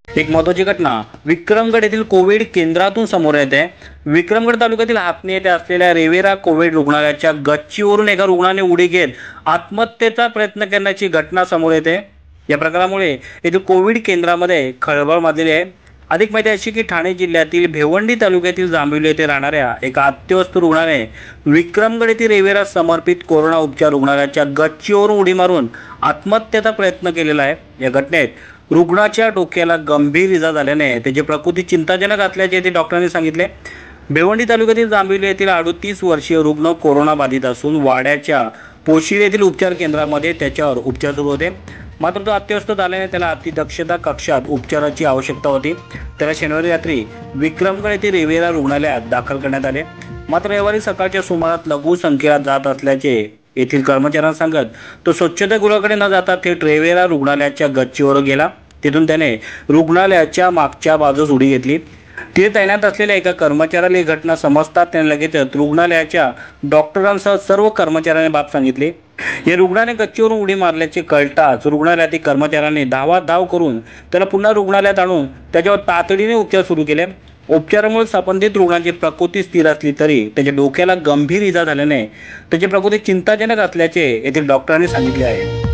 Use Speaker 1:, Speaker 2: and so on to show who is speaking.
Speaker 1: एक महत्त्वाची घटना विक्रमगड येथील कोविड केंद्रातून समोर येते। विक्रमगड तालुक्यातील हापणे येथे असलेल्या रेवेरा कोविड रुग्णालयाच्या गच्चीवरून एका रुग्णाने उडी घेत आत्महत्येचा प्रयत्न करण्याची घटना समोर येते। या प्रकारामुळे येथील कोविड केंद्रामध्ये खळबळ माजलेली आहे। अधिक माहिती अशी की ठाणे जिल्ह्यातील भिवंडी तालुक्यातील जांभिवली येथे राहणाऱ्या एका अत्यवस्थ रुग्णाने विक्रमगड येथील रेवेरा समर्पित कोरोना उपचार रुग्णालयाच्या गच्चीवरून उडी मारून आत्महत्येचा प्रयत्न केलेला आहे। या घटनेत रुग्णाच्या डोक्याला गंभीर इजा झाल्याने त्याची प्रकृती चिंताजनक असल्याचे येथे डॉक्टरांनी सांगितले। भिवंडी तालुक्यातील जांभिवली येथील 38 वर्षीय रुग्ण कोरोना बाधित असून वाड्याच्या पोशिर येथील उपचार केंद्रामध्ये त्याच्यावर उपचार सुरू होते। मात्र तो अत्यवस्थ झाल्याने त्याला अतिदक्षता कक्षात उपचाराची आवश्यकता होती। त्याला शनिवारी रात्री विक्रमगड येथील रेवेरा रुग्णालयात दाखल करण्यात आले। मात्र रविवारी सकाळच्या सुमारास लघु संख्येला जात असल्याचे येथील कर्मचाऱ्यांना सांगत तो स्वच्छतागृहाकडे न जाता थेट रेवेरा रुग्णालयाच्या गच्चीवर गेला। तिथून त्याने रुग्णालयाच्या मागच्या बाजूस उडी घेतली। तिथे तैनात असलेल्या एका कर्मचाऱ्याला ही घटना समजताच त्याने लगेचच रुग्णालयाच्या डॉक्टरांसह सर्व कर्मचाऱ्यांना बाब सांगितली। या रुग्णाने गच्चीवरून उडी मारल्याचे कळताच रुग्णालयातील कर्मचाऱ्यांनी धाव करून त्याला पुन्हा रुग्णालयात आणून त्याच्यावर तातडीने उपचार सुरू केले। उपचारामुळे संबंधित रुग्णाची प्रकृती स्थिर असली तरी त्याच्या डोक्याला गंभीर इजा झाल्याने त्याची प्रकृती चिंताजनक असल्याचे येथील डॉक्टरांनी सांगितले आहे।